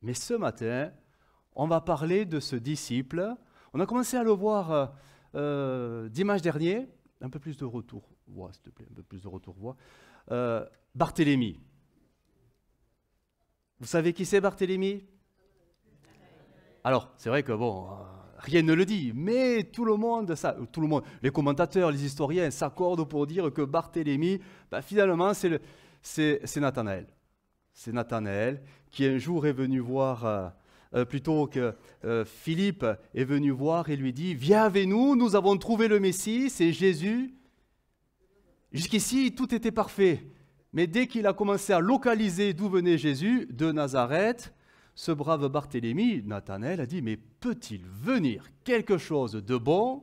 Mais ce matin, on va parler de ce disciple. On a commencé à le voir dimanche dernier. Un peu plus de retour. Voix, s'il te plaît, un peu plus de retour. Voix. Barthélemy. Vous savez qui c'est Barthélemy? Alors, c'est vrai que bon, rien ne le dit, mais tout le monde, les commentateurs, les historiens s'accordent pour dire que Barthélemy, finalement, c'est Nathanaël. C'est Nathanaël qui un jour est venu voir, plutôt que Philippe est venu voir et lui dit « Viens avec nous, nous avons trouvé le Messie, c'est Jésus. » Jusqu'ici, tout était parfait. Mais dès qu'il a commencé à localiser d'où venait Jésus, de Nazareth, ce brave Barthélemy, Nathanaël, a dit « Mais peut-il venir quelque chose de bon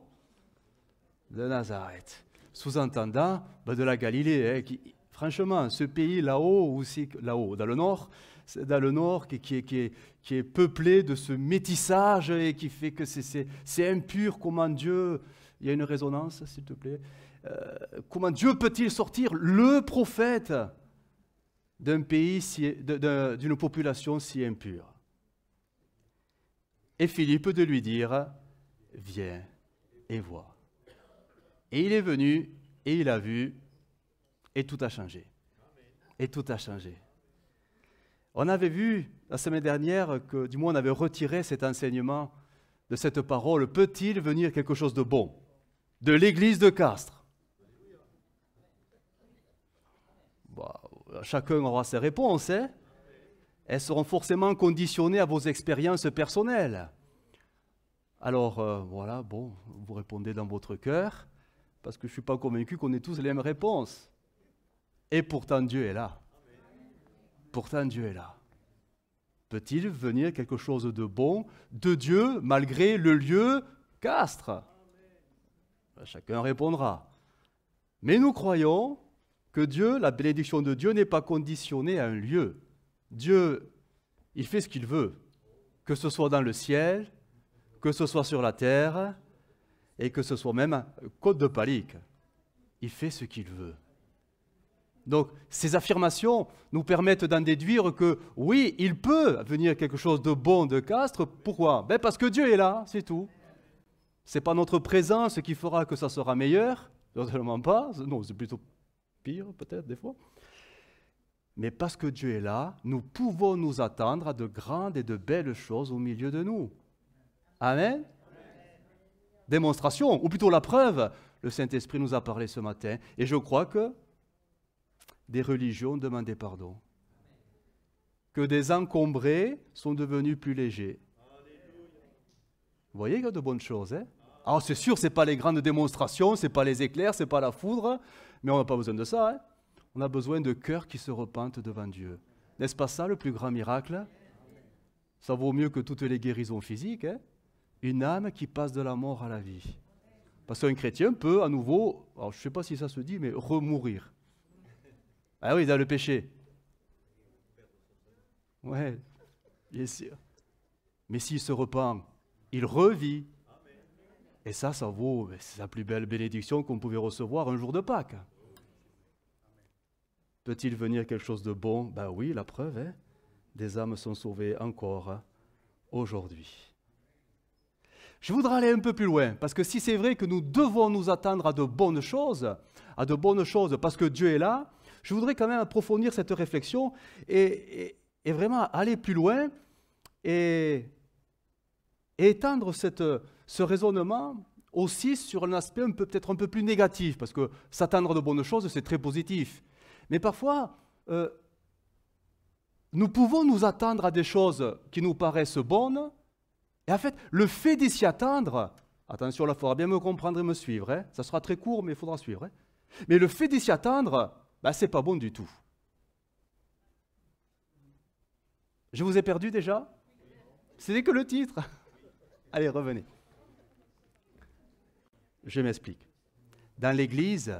de Nazareth ?» Sous-entendant, de la Galilée. Franchement, ce pays là-haut, aussi là-haut, dans le nord, qui est peuplé de ce métissage et qui fait que c'est impur, comment Dieu... Il y a une résonance, s'il te plaît. Comment Dieu peut-il sortir le prophète d'un pays, d'une population si impure? Et Philippe de lui dire, viens et vois. Et il est venu, et il a vu, et tout a changé. Et tout a changé. On avait vu la semaine dernière que, du moins, on avait retiré cet enseignement de cette parole. Peut-il venir quelque chose de bon de l'église de Castres? Chacun aura ses réponses, hein? Elles seront forcément conditionnées à vos expériences personnelles. Alors, voilà, bon, vous répondez dans votre cœur, parce que je ne suis pas convaincu qu'on ait tous les mêmes réponses. Et pourtant, Dieu est là. Pourtant, Dieu est là. Peut-il venir quelque chose de bon de Dieu, malgré le lieu Castres? Chacun répondra. Mais nous croyons que Dieu, la bénédiction de Dieu n'est pas conditionnée à un lieu. Dieu, il fait ce qu'il veut, que ce soit dans le ciel, que ce soit sur la terre, et que ce soit même Côte de Palique. Il fait ce qu'il veut. Donc, ces affirmations nous permettent d'en déduire que, oui, il peut venir quelque chose de bon de Castres. Pourquoi? Parce que Dieu est là, c'est tout. Ce n'est pas notre présence qui fera que ça sera meilleur, certainement pas. Non, c'est plutôt pire, peut-être, des fois. Mais parce que Dieu est là, nous pouvons nous attendre à de grandes et de belles choses au milieu de nous. Amen. Démonstration, ou plutôt la preuve, le Saint-Esprit nous a parlé ce matin, et je crois que des religions demandaient pardon, que des encombrés sont devenus plus légers. Vous voyez qu'il y a de bonnes choses, hein? Alors c'est sûr, ce n'est pas les grandes démonstrations, ce n'est pas les éclairs, ce n'est pas la foudre, mais on n'a pas besoin de ça, hein? On a besoin de cœurs qui se repentent devant Dieu. N'est-ce pas ça le plus grand miracle? Ça vaut mieux que toutes les guérisons physiques, hein? Une âme qui passe de la mort à la vie. Parce qu'un chrétien peut à nouveau, alors je ne sais pas si ça se dit, mais remourir. Ah oui, dans le péché. Ouais, bien sûr. Mais s'il se repent, il revit. Et ça vaut, c'est la plus belle bénédiction qu'on pouvait recevoir un jour de Pâques. Peut-il venir quelque chose de bon? Ben oui, la preuve, hein? Des âmes sont sauvées encore aujourd'hui. Je voudrais aller un peu plus loin, parce que si c'est vrai que nous devons nous attendre à de bonnes choses, parce que Dieu est là, je voudrais quand même approfondir cette réflexion et vraiment aller plus loin et étendre ce raisonnement aussi sur un aspect peut-être un peu plus négatif, parce que s'attendre à de bonnes choses, c'est très positif. Mais parfois, nous pouvons nous attendre à des choses qui nous paraissent bonnes, et en fait, le fait d'y s'y attendre, attention là, il faudra bien me comprendre et me suivre, hein, ça sera très court, mais il faudra suivre. Hein. Mais le fait d'y s'y attendre, c'est pas bon du tout. Je vous ai perdu déjà? Ce n'est que le titre. Allez, revenez. Je m'explique. Dans l'Église,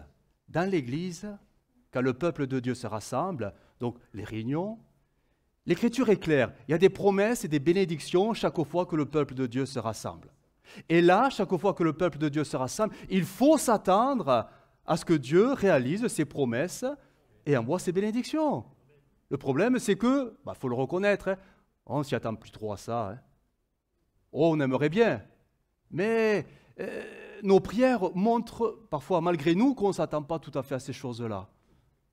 quand le peuple de Dieu se rassemble, donc les réunions, l'Écriture est claire. Il y a des promesses et des bénédictions chaque fois que le peuple de Dieu se rassemble. Et là, chaque fois que le peuple de Dieu se rassemble, il faut s'attendre à ce que Dieu réalise ses promesses et envoie ses bénédictions. Le problème, c'est que, faut le reconnaître, hein, On ne s'y attend plus trop à ça. Hein. Oh, on aimerait bien. Mais nos prières montrent parfois, malgré nous, qu'on ne s'attend pas tout à fait à ces choses-là.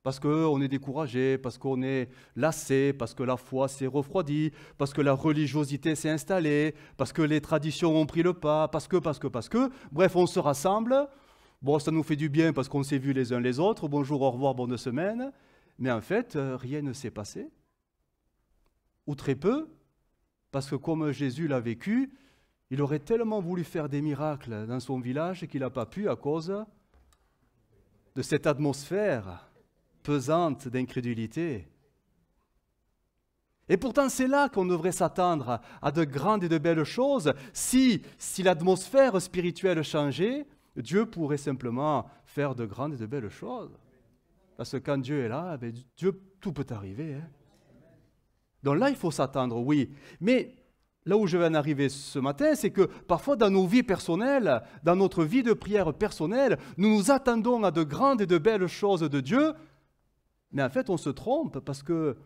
Parce qu'on est découragé, parce qu'on est lassé, parce que la foi s'est refroidie, parce que la religiosité s'est installée, parce que les traditions ont pris le pas, parce que. Bref, on se rassemble. Bon, ça nous fait du bien parce qu'on s'est vus les uns les autres. Bonjour, au revoir, bonne semaine. Mais en fait, rien ne s'est passé. Ou très peu, parce que comme Jésus l'a vécu, il aurait tellement voulu faire des miracles dans son village qu'il n'a pas pu à cause de cette atmosphère pesante d'incrédulité. Et pourtant, c'est là qu'on devrait s'attendre à de grandes et de belles choses. Si l'atmosphère spirituelle changeait, Dieu pourrait simplement faire de grandes et de belles choses. Parce que quand Dieu est là, Dieu, tout peut arriver. Hein. Donc là, il faut s'attendre, oui. Mais là où je vais en arriver ce matin, c'est que parfois dans nos vies personnelles, dans notre vie de prière personnelle, nous nous attendons à de grandes et de belles choses de Dieu, mais en fait, on se trompe parce que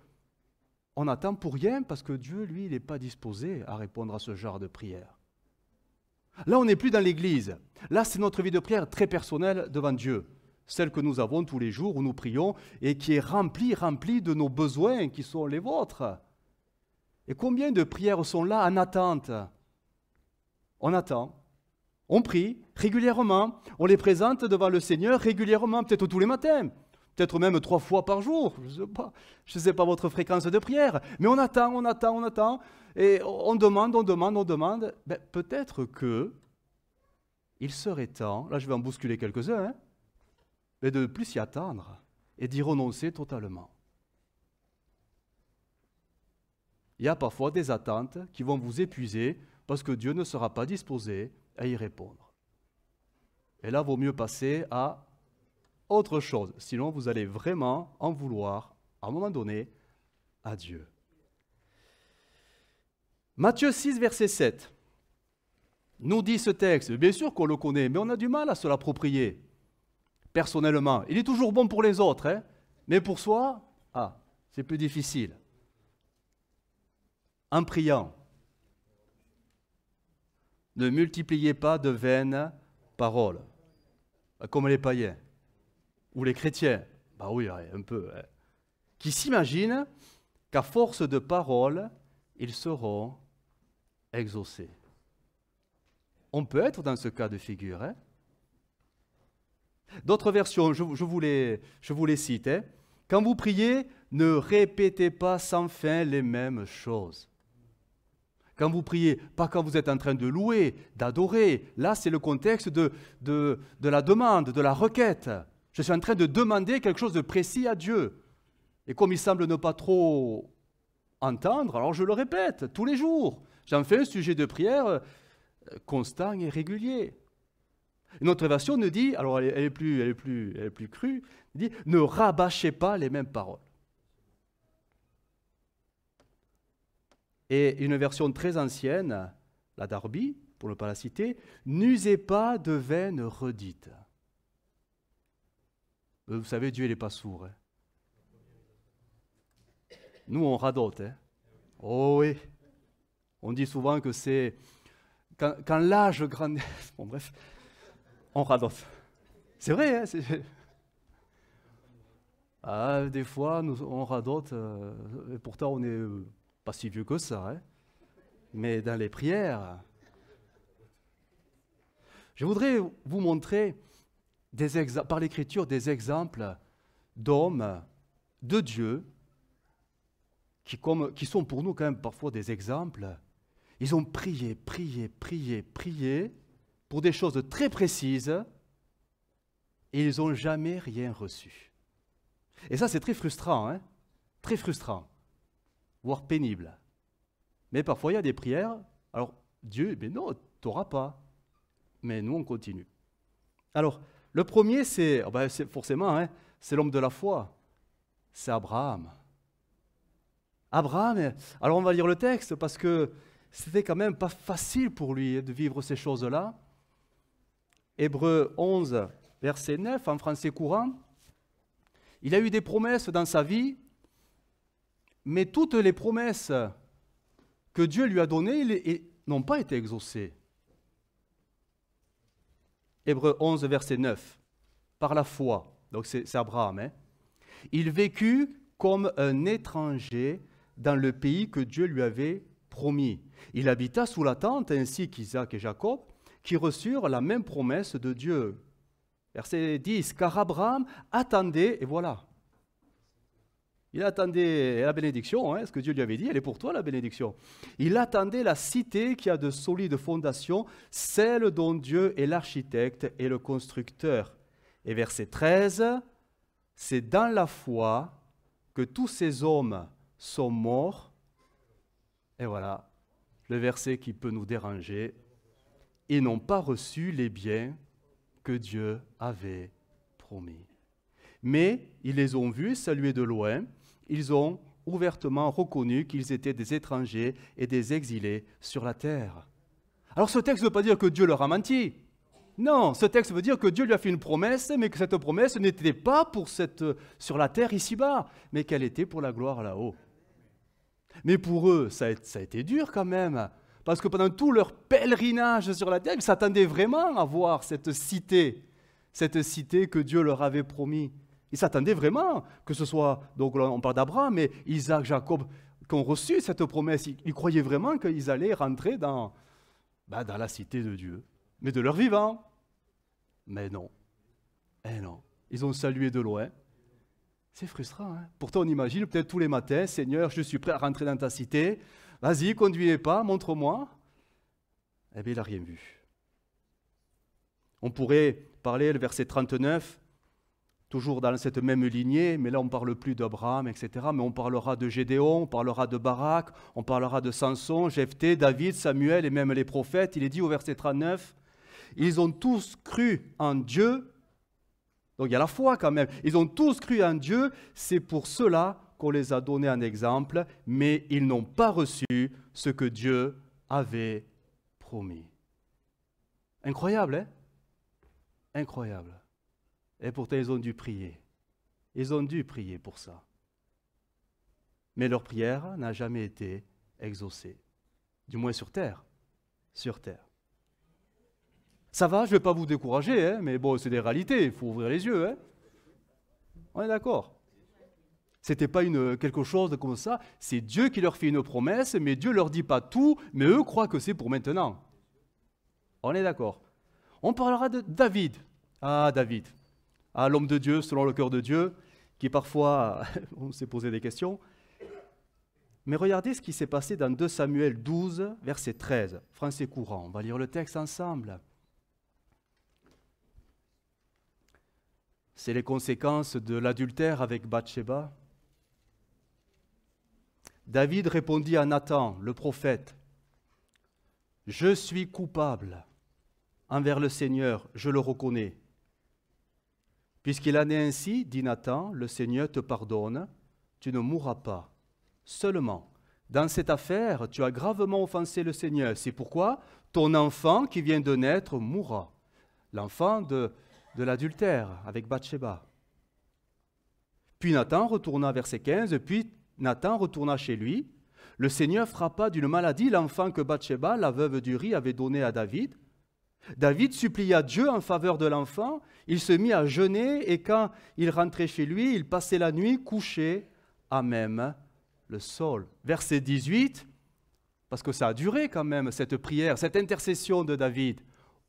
on attend pour rien, parce que Dieu, lui, il n'est pas disposé à répondre à ce genre de prière. Là, on n'est plus dans l'Église. Là, c'est notre vie de prière très personnelle devant Dieu. Celle que nous avons tous les jours où nous prions et qui est remplie de nos besoins qui sont les vôtres. Et combien de prières sont là en attente? On attend, on prie régulièrement, on les présente devant le Seigneur régulièrement, peut-être tous les matins. Peut-être même 3 fois par jour, je ne sais pas votre fréquence de prière, mais on attend, et on demande. Ben, peut-être que il serait temps, là je vais en bousculer quelques-uns, mais de ne plus s'y attendre et d'y renoncer totalement. Il y a parfois des attentes qui vont vous épuiser parce que Dieu ne sera pas disposé à y répondre. Et là, il vaut mieux passer à autre chose, sinon vous allez vraiment en vouloir, à un moment donné, à Dieu. Matthieu 6, verset 7, nous dit ce texte, bien sûr qu'on le connaît, mais on a du mal à se l'approprier, personnellement. Il est toujours bon pour les autres, hein, mais pour soi, c'est plus difficile. En priant, ne multipliez pas de vaines paroles, comme les païens. Ou les chrétiens, bah oui, un peu, qui s'imaginent qu'à force de paroles, ils seront exaucés. On peut être dans ce cas de figure. Hein? D'autres versions, je vous les cite. Hein? Quand vous priez, ne répétez pas sans fin les mêmes choses. Quand vous priez, pas quand vous êtes en train de louer, d'adorer. Là, c'est le contexte de la demande, de la requête. Je suis en train de demander quelque chose de précis à Dieu. Et comme il semble ne pas trop entendre, alors je le répète tous les jours. J'en fais un sujet de prière constant et régulier. Une autre version nous dit, alors elle est plus crue, elle dit « Ne rabâchez pas les mêmes paroles ». Et une version très ancienne, la Darby, pour ne pas la citer, « N'usez pas de vaines redites ». Vous savez, Dieu, il n'est pas sourd. Hein. Nous, on radote. Hein. Oh oui. On dit souvent que c'est... Quand l'âge grandit... Bon, bref, on radote. C'est vrai, hein, des fois, on radote, et pourtant, on n'est pas si vieux que ça. Hein. Mais dans les prières... Je voudrais vous montrer... par l'Écriture, des exemples d'hommes, de Dieu, qui sont pour nous quand même parfois des exemples. Ils ont prié pour des choses très précises et ils n'ont jamais rien reçu. Et ça, c'est très frustrant, hein? Très frustrant, voire pénible. Mais parfois, il y a des prières, alors Dieu, mais non, tu n'auras pas. Mais nous, on continue. Alors, le premier, c'est forcément, hein, c'est l'homme de la foi. C'est Abraham. Abraham, alors on va lire le texte parce que c'était quand même pas facile pour lui de vivre ces choses-là. Hébreux 11, verset 9, en français courant. Il a eu des promesses dans sa vie, mais toutes les promesses que Dieu lui a donnés n'ont pas été exaucés. Hébreux 11, verset 9. Par la foi, donc c'est Abraham, hein. Il vécut comme un étranger dans le pays que Dieu lui avait promis. Il habita sous la tente ainsi qu'Isaac et Jacob, qui reçurent la même promesse de Dieu. Verset 10, car Abraham attendait, et voilà. Il attendait la bénédiction, hein, ce que Dieu lui avait dit, elle est pour toi la bénédiction. Il attendait la cité qui a de solides fondations, celle dont Dieu est l'architecte et le constructeur. Et verset 13, c'est dans la foi que tous ces hommes sont morts. Et voilà, le verset qui peut nous déranger. Ils n'ont pas reçu les biens que Dieu avait promis. Mais ils les ont vus saluer de loin. Ils ont ouvertement reconnu qu'ils étaient des étrangers et des exilés sur la terre. Alors ce texte ne veut pas dire que Dieu leur a menti. Non, ce texte veut dire que Dieu lui a fait une promesse, mais que cette promesse n'était pas pour sur la terre ici-bas, mais qu'elle était pour la gloire là-haut. Mais pour eux, ça a été dur quand même, parce que pendant tout leur pèlerinage sur la terre, ils s'attendaient vraiment à voir cette cité que Dieu leur avait promis. Ils s'attendaient vraiment que ce soit, donc là on parle d'Abraham, mais Isaac, Jacob, qui ont reçu cette promesse, ils croyaient vraiment qu'ils allaient rentrer dans la cité de Dieu, mais de leur vivant. Mais non, non, ils ont salué de loin. C'est frustrant, hein? Pourtant on imagine peut-être tous les matins, Seigneur, je suis prêt à rentrer dans ta cité, vas-y, conduis pas, montre-moi. Eh bien, il n'a rien vu. On pourrait parler, le verset 39, toujours dans cette même lignée, mais là on ne parle plus d'Abraham, etc., mais on parlera de Gédéon, on parlera de Barak, on parlera de Samson, Jephthé, David, Samuel et même les prophètes. Il est dit au verset 39, ils ont tous cru en Dieu. Donc il y a la foi quand même. Ils ont tous cru en Dieu, c'est pour cela qu'on les a donnés en exemple, mais ils n'ont pas reçu ce que Dieu avait promis. Incroyable, hein? Incroyable. Et pourtant ils ont dû prier. Ils ont dû prier pour ça. Mais leur prière n'a jamais été exaucée. Du moins sur terre. Sur terre. Ça va, je ne vais pas vous décourager, hein, mais bon, c'est des réalités, il faut ouvrir les yeux. Hein. On est d'accord. Ce n'était pas quelque chose comme ça, c'est Dieu qui leur fait une promesse, mais Dieu ne leur dit pas tout, mais eux croient que c'est pour maintenant. On est d'accord. On parlera de David. Ah, David. Ah, l'homme de Dieu, selon le cœur de Dieu, qui parfois, on s'est posé des questions. Mais regardez ce qui s'est passé dans 2 Samuel 12, verset 13. Français courant, on va lire le texte ensemble. C'est les conséquences de l'adultère avec Bathsheba. David répondit à Nathan, le prophète, « Je suis coupable envers le Seigneur, je le reconnais. Puisqu'il en est ainsi, dit Nathan, le Seigneur te pardonne, tu ne mourras pas. Seulement, dans cette affaire, tu as gravement offensé le Seigneur. C'est pourquoi ton enfant qui vient de naître mourra. » L'enfant de l'adultère avec Bathsheba. Puis Nathan retourna, verset 15, puis Nathan retourna chez lui. Le Seigneur frappa d'une maladie l'enfant que Bathsheba, la veuve d'Uri, avait donné à David. David supplia Dieu en faveur de l'enfant. Il se mit à jeûner et quand il rentrait chez lui, il passait la nuit couché à même le sol. Verset 18, parce que ça a duré quand même cette prière, cette intercession de David.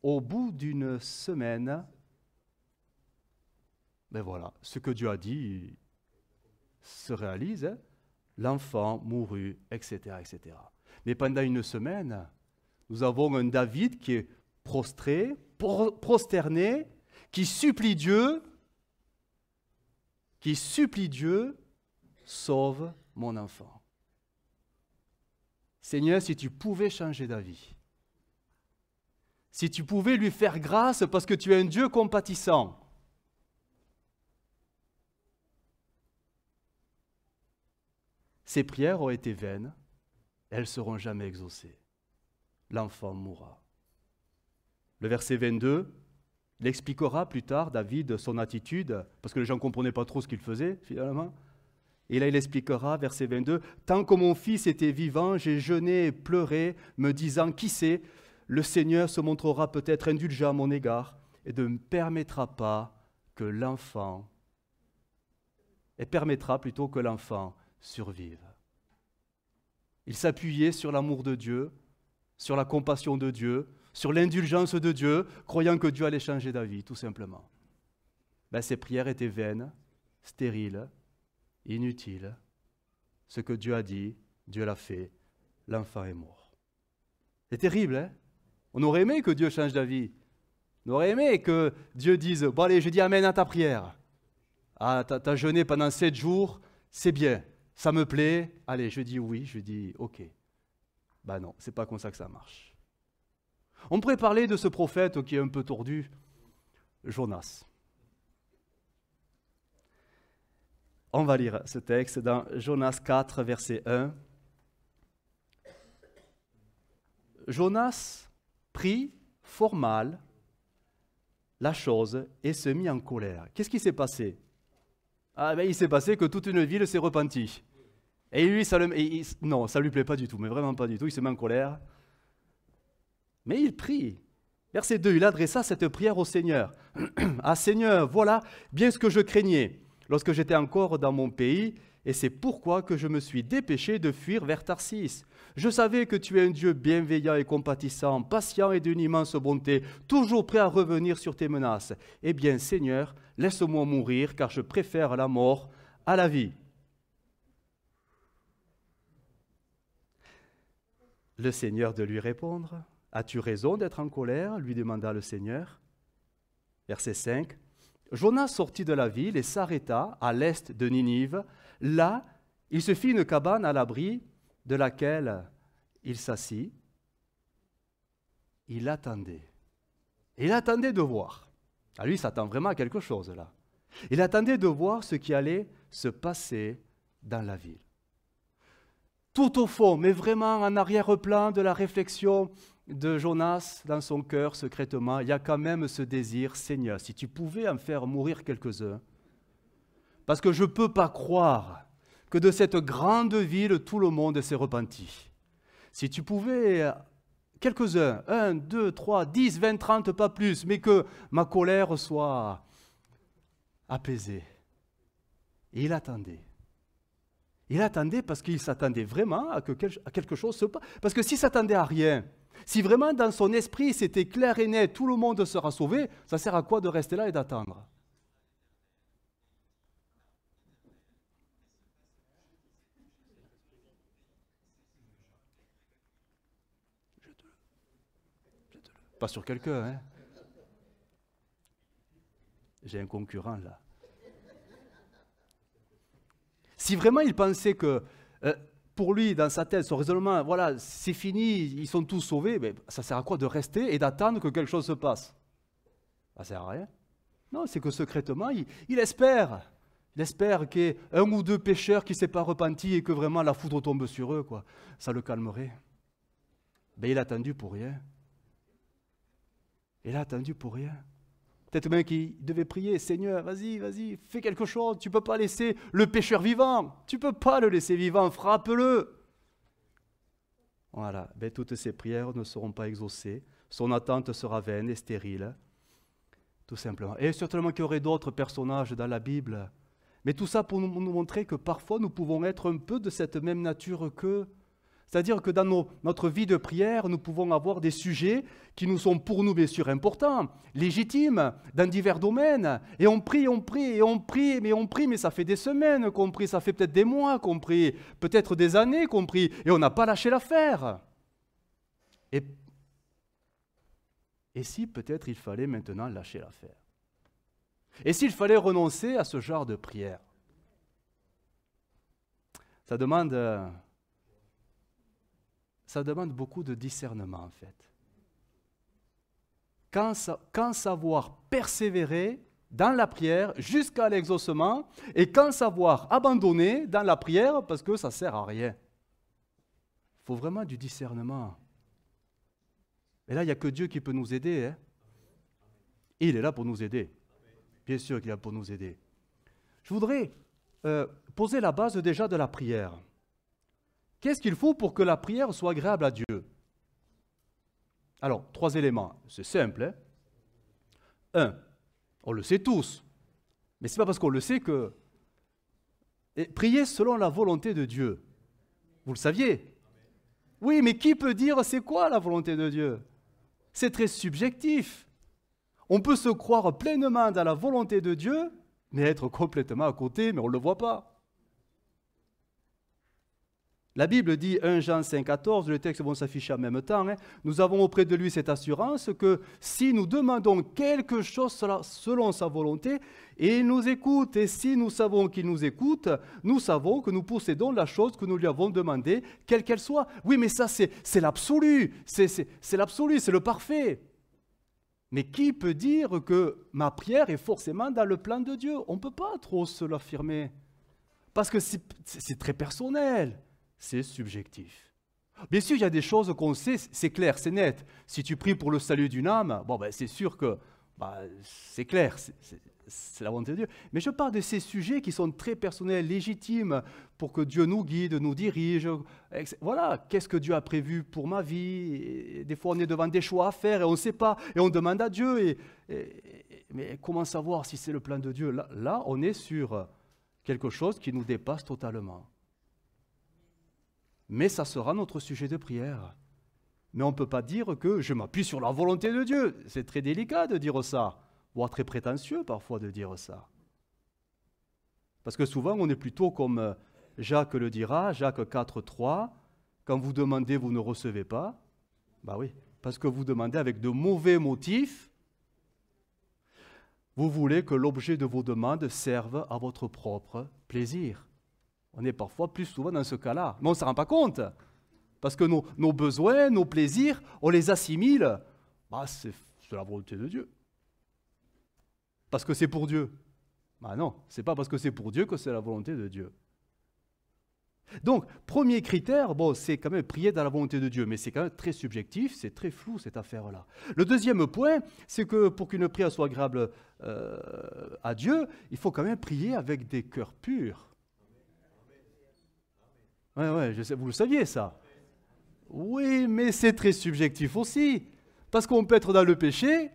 Au bout d'une semaine, ben voilà, ce que Dieu a dit se réalise. Hein? L'enfant mourut, etc., etc. Mais pendant une semaine, nous avons un David qui est prostré, prosterné, qui supplie Dieu, sauve mon enfant. Seigneur, si tu pouvais changer d'avis, si tu pouvais lui faire grâce parce que tu es un Dieu compatissant, ces prières ont été vaines, elles ne seront jamais exaucées. L'enfant mourra. Le verset 22, il expliquera plus tard, David, son attitude, parce que les gens ne comprenaient pas trop ce qu'il faisait, finalement. Et là, il expliquera, verset 22, « Tant que mon fils était vivant, j'ai jeûné et pleuré, me disant, qui sait, le Seigneur se montrera peut-être indulgent à mon égard et ne permettra que l'enfant survive. » Il s'appuyait sur l'amour de Dieu, sur la compassion de Dieu, sur l'indulgence de Dieu, croyant que Dieu allait changer sa vie, tout simplement. Ses prières étaient vaines, stériles, inutiles. Ce que Dieu a dit, Dieu l'a fait, l'enfant est mort. C'est terrible, hein? On aurait aimé que Dieu change d'avis. On aurait aimé que Dieu dise, bon allez, je dis amen à ta prière. Ah, t'as jeûné pendant 7 jours, c'est bien, ça me plaît. Allez, je dis oui, je dis ok. Non, c'est pas comme ça que ça marche. On pourrait parler de ce prophète qui est un peu tordu, Jonas. On va lire ce texte dans Jonas 4, verset 1. Jonas prit fort mal la chose et se mit en colère. Qu'est-ce qui s'est passé? Il s'est passé que toute une ville s'est repentie. Et lui, non, ça ne lui plaît pas du tout, mais vraiment pas du tout, il se met en colère. Mais il prie. Verset 2, il adressa cette prière au Seigneur. « Ah Seigneur, voilà bien ce que je craignais lorsque j'étais encore dans mon pays, et c'est pourquoi que je me suis dépêché de fuir vers Tarsis. Je savais que tu es un Dieu bienveillant et compatissant, patient et d'une immense bonté, toujours prêt à revenir sur tes menaces. Eh bien, Seigneur, laisse-moi mourir, car je préfère la mort à la vie. » Le Seigneur de lui répondre, « As-tu raison d'être en colère ?» lui demanda le Seigneur. Verset 5. Jonas sortit de la ville et s'arrêta à l'est de Ninive. Là, il se fit une cabane à l'abri de laquelle il s'assit. Il attendait. Il attendait de voir. Lui, il s'attend vraiment à quelque chose là. Il attendait de voir ce qui allait se passer dans la ville. Tout au fond, mais vraiment en arrière-plan de la réflexion de Jonas dans son cœur secrètement, il y a quand même ce désir, Seigneur, si tu pouvais en faire mourir quelques-uns, parce que je ne peux pas croire que de cette grande ville, tout le monde s'est repenti. Si tu pouvais, quelques-uns, 1, 2, 3, 10, 20, 30, pas plus, mais que ma colère soit apaisée. Et il attendait. Il attendait parce qu'il s'attendait vraiment à que quelque chose se passe. Parce que s'il s'attendait à rien, si vraiment dans son esprit c'était clair et net, tout le monde sera sauvé, ça sert à quoi de rester là et d'attendre? Pas sur quelqu'un, hein? J'ai un concurrent là. Si vraiment il pensait que, pour lui, dans sa tête, son raisonnement, voilà, c'est fini, ils sont tous sauvés, mais ça sert à quoi de rester et d'attendre que quelque chose se passe? Ça sert à rien. Non, c'est que secrètement, il espère. Il espère qu'il y ait 1 ou 2 pécheurs qui ne s'est pas repentis et que vraiment la foudre tombe sur eux, quoi. Ça le calmerait. Mais il a attendu pour rien. Il a attendu pour rien. Peut-être même qu'il devait prier, Seigneur, vas-y, fais quelque chose. Tu ne peux pas laisser le pécheur vivant. Tu ne peux pas le laisser vivant, frappe-le. Voilà, toutes ces prières ne seront pas exaucées. Son attente sera vaine et stérile, tout simplement. Et certainement qu'il y aurait d'autres personnages dans la Bible. Mais tout ça pour nous montrer que parfois nous pouvons être un peu de cette même nature qu'eux. C'est-à-dire que dans notre vie de prière, nous pouvons avoir des sujets qui nous sont pour nous bien sûr importants, légitimes, dans divers domaines. Et on prie, mais ça fait des semaines qu'on prie, ça fait peut-être des mois qu'on prie, peut-être des années qu'on prie, et on n'a pas lâché l'affaire. Et si peut-être il fallait maintenant lâcher l'affaire? Et s'il fallait renoncer à ce genre de prière? Ça demande beaucoup de discernement, en fait. Quand savoir persévérer dans la prière jusqu'à l'exaucement et quand savoir abandonner dans la prière parce que ça ne sert à rien. Il faut vraiment du discernement. Et là, il n'y a que Dieu qui peut nous aider. Hein. Il est là pour nous aider. Bien sûr qu'il est là pour nous aider. Je voudrais poser la base déjà de la prière. Qu'est-ce qu'il faut pour que la prière soit agréable à Dieu? Alors, 3 éléments. C'est simple. Hein? 1, on le sait tous, mais ce n'est pas parce qu'on le sait que... Et prier selon la volonté de Dieu. Vous le saviez? Oui, mais qui peut dire c'est quoi la volonté de Dieu? C'est très subjectif. On peut se croire pleinement dans la volonté de Dieu, mais être complètement à côté, mais on ne le voit pas. La Bible dit, 1 Jean 5,14, le texte va s'afficher en même temps, hein, nous avons auprès de lui cette assurance que si nous demandons quelque chose selon sa volonté, il nous écoute. Et si nous savons qu'il nous écoute, nous savons que nous possédons la chose que nous lui avons demandée, quelle qu'elle soit. Oui, mais ça, c'est l'absolu, c'est l'absolu, c'est le parfait. Mais qui peut dire que ma prière est forcément dans le plan de Dieu? On ne peut pas trop se l'affirmer, parce que c'est très personnel. C'est subjectif. Bien sûr, il y a des choses qu'on sait, c'est clair, c'est net. Si tu pries pour le salut d'une âme, bon, ben, c'est sûr que c'est clair, c'est la volonté de Dieu. Mais je parle de ces sujets qui sont très personnels, légitimes, pour que Dieu nous guide, nous dirige. Voilà, qu'est-ce que Dieu a prévu pour ma vie? Et des fois, on est devant des choix à faire et on ne sait pas, et on demande à Dieu. Mais comment savoir si c'est le plan de Dieu? Là, on est sur quelque chose qui nous dépasse totalement. Mais ça sera notre sujet de prière. Mais on ne peut pas dire que je m'appuie sur la volonté de Dieu. C'est très délicat de dire ça, voire très prétentieux parfois de dire ça. Parce que souvent, on est plutôt comme Jacques le dira, Jacques 4,3, quand vous demandez, vous ne recevez pas. Ben oui, parce que vous demandez avec de mauvais motifs. Vous voulez que l'objet de vos demandes serve à votre propre plaisir. On est parfois plus souvent dans ce cas-là. Mais on ne s'en rend pas compte. Parce que nos besoins, nos plaisirs, on les assimile. C'est la volonté de Dieu. Parce que c'est pour Dieu. Non, ce n'est pas parce que c'est pour Dieu que c'est la volonté de Dieu. Donc, premier critère, c'est quand même prier dans la volonté de Dieu. Mais c'est quand même très subjectif, c'est très flou cette affaire-là. Le deuxième point, c'est que pour qu'une prière soit agréable à Dieu, il faut quand même prier avec des cœurs purs. Ouais, je sais, vous le saviez ça. Oui, mais c'est très subjectif aussi. Parce qu'on peut être dans le péché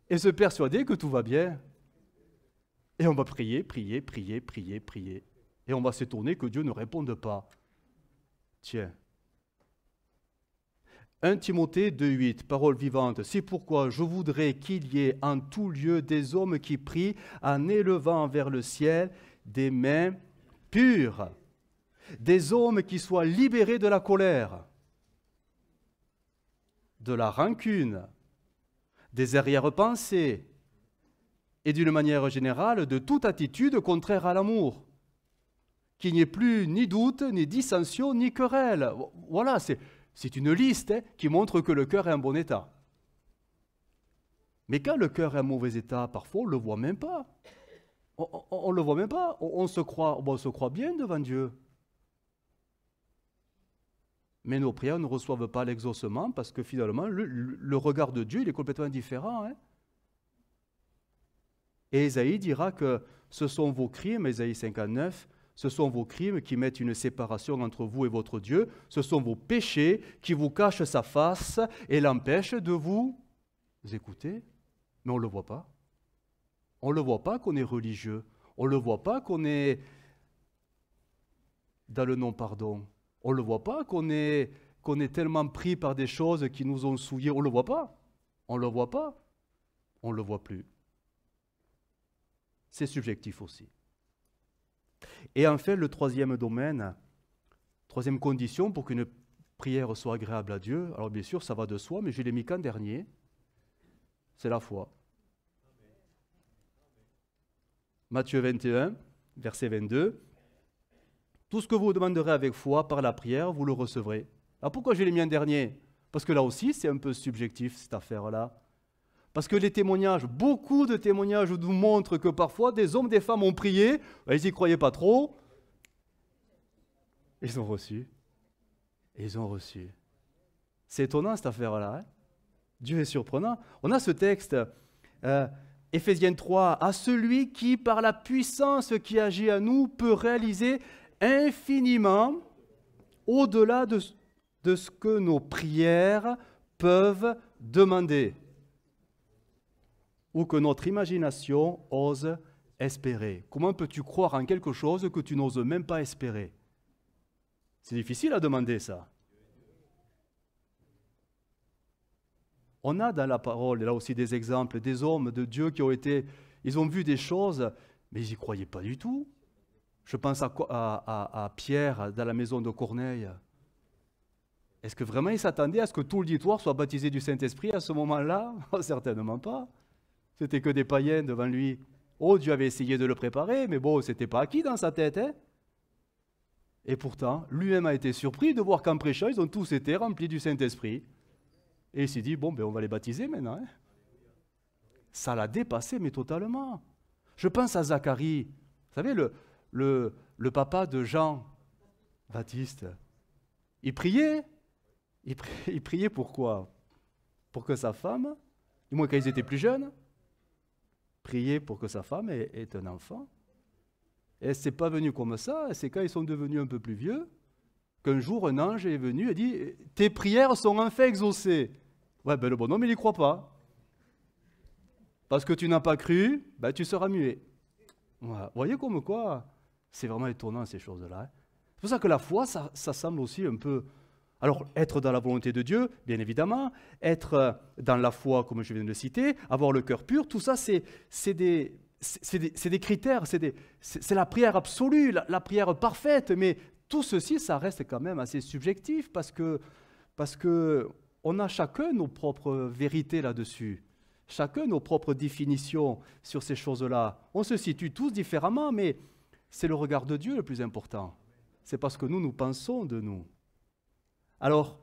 et se persuader que tout va bien. Et on va prier. Et on va s'étonner que Dieu ne réponde pas. Tiens. 1 Timothée 2,8, parole vivante. C'est pourquoi je voudrais qu'il y ait en tout lieu des hommes qui prient en élevant vers le ciel des mains pures. Des hommes qui soient libérés de la colère, de la rancune, des arrière-pensées et d'une manière générale de toute attitude contraire à l'amour. Qu'il n'y ait plus ni doute, ni dissension, ni querelle. Voilà, c'est une liste qui montre que le cœur est en bon état. Mais quand le cœur est en mauvais état, parfois on ne le voit même pas. On ne le voit même pas. On se croit bien devant Dieu. Mais nos prières ne reçoivent pas l'exaucement parce que finalement, le regard de Dieu il est complètement différent. Hein? Et Ésaïe dira que ce sont vos crimes, Ésaïe 59, ce sont vos crimes qui mettent une séparation entre vous et votre Dieu, ce sont vos péchés qui vous cachent sa face et l'empêchent de vous écouter. Mais on ne le voit pas. On ne le voit pas qu'on est religieux. On ne le voit pas qu'on est dans le non-pardon. On ne le voit pas qu'on est tellement pris par des choses qui nous ont souillés. On ne le voit pas. On ne le voit pas. On ne le voit plus. C'est subjectif aussi. Et enfin, le troisième domaine, troisième condition pour qu'une prière soit agréable à Dieu, alors bien sûr, ça va de soi, mais je l'ai mis qu'en dernier, c'est la foi. Matthieu 21, verset 22. Tout ce que vous demanderez avec foi par la prière, vous le recevrez. Alors pourquoi je l'ai mis en dernier? Parce que là aussi, c'est un peu subjectif, cette affaire-là. Parce que les témoignages, beaucoup de témoignages nous montrent que parfois, des hommes, des femmes ont prié, ils n'y croyaient pas trop, ils ont reçu. Ils ont reçu. C'est étonnant, cette affaire-là. Hein? Dieu est surprenant. On a ce texte, Éphésiens 3, à celui qui, par la puissance qui agit à nous, peut réaliser infiniment au-delà de ce que nos prières peuvent demander ou que notre imagination ose espérer. Comment peux-tu croire en quelque chose que tu n'oses même pas espérer? C'est difficile à demander ça. On a dans la parole, là aussi des exemples, des hommes de Dieu qui ont été, ils ont vu des choses, mais ils n'y croyaient pas du tout. Je pense à Pierre dans la maison de Corneille. Est-ce que vraiment il s'attendait à ce que tout l'auditoire soit baptisé du Saint-Esprit à ce moment-là? Certainement pas. C'était que des païens devant lui. Oh, Dieu avait essayé de le préparer, mais bon, c'était pas acquis dans sa tête. Hein? Et pourtant, lui-même a été surpris de voir qu'en prêchant, ils ont tous été remplis du Saint-Esprit. Et il s'est dit, bon, ben, on va les baptiser maintenant. Hein? Ça l'a dépassé, mais totalement. Je pense à Zacharie. Vous savez, le papa de Jean-Baptiste. Il priait. Il priait pourquoi? Pour que sa femme, du moins quand ils étaient plus jeunes, priait pour que sa femme ait un enfant. Et c'est pas venu comme ça, c'est quand ils sont devenus un peu plus vieux, qu'un jour un ange est venu et dit « Tes prières sont enfin exaucées. » Ouais, ben le bonhomme, il n'y croit pas. Parce que tu n'as pas cru, ben tu seras muet. Voilà. Vous voyez comme quoi, c'est vraiment étonnant ces choses-là. Hein. C'est pour ça que la foi, ça semble aussi un peu... Alors, être dans la volonté de Dieu, bien évidemment, être dans la foi, comme je viens de le citer, avoir le cœur pur, tout ça, c'est des critères, c'est la prière absolue, la prière parfaite, mais tout ceci, ça reste quand même assez subjectif parce que on a chacun nos propres vérités là-dessus, chacun nos propres définitions sur ces choses-là. On se situe tous différemment, mais c'est le regard de Dieu le plus important. C'est parce que nous pensons de nous. Alors,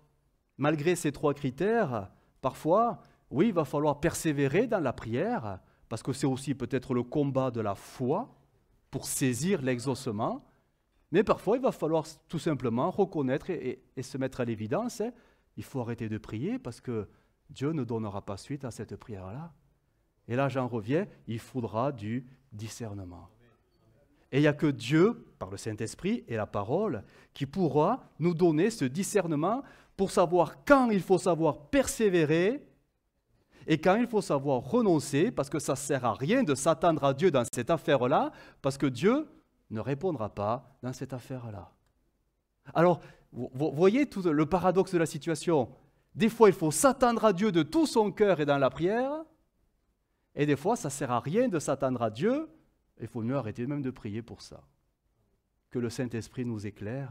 malgré ces trois critères, parfois, oui, il va falloir persévérer dans la prière, parce que c'est aussi peut-être le combat de la foi pour saisir l'exaucement, mais parfois, il va falloir tout simplement reconnaître et se mettre à l'évidence, hein, il faut arrêter de prier parce que Dieu ne donnera pas suite à cette prière-là. Et là, j'en reviens, il faudra du discernement. Et il n'y a que Dieu, par le Saint-Esprit et la parole, qui pourra nous donner ce discernement pour savoir quand il faut savoir persévérer et quand il faut savoir renoncer, parce que ça ne sert à rien de s'attendre à Dieu dans cette affaire-là, parce que Dieu ne répondra pas dans cette affaire-là. Alors, vous voyez tout le paradoxe de la situation. Des fois, il faut s'attendre à Dieu de tout son cœur et dans la prière, et des fois, ça ne sert à rien de s'attendre à Dieu. Il faut mieux arrêter même de prier pour ça. Que le Saint-Esprit nous éclaire.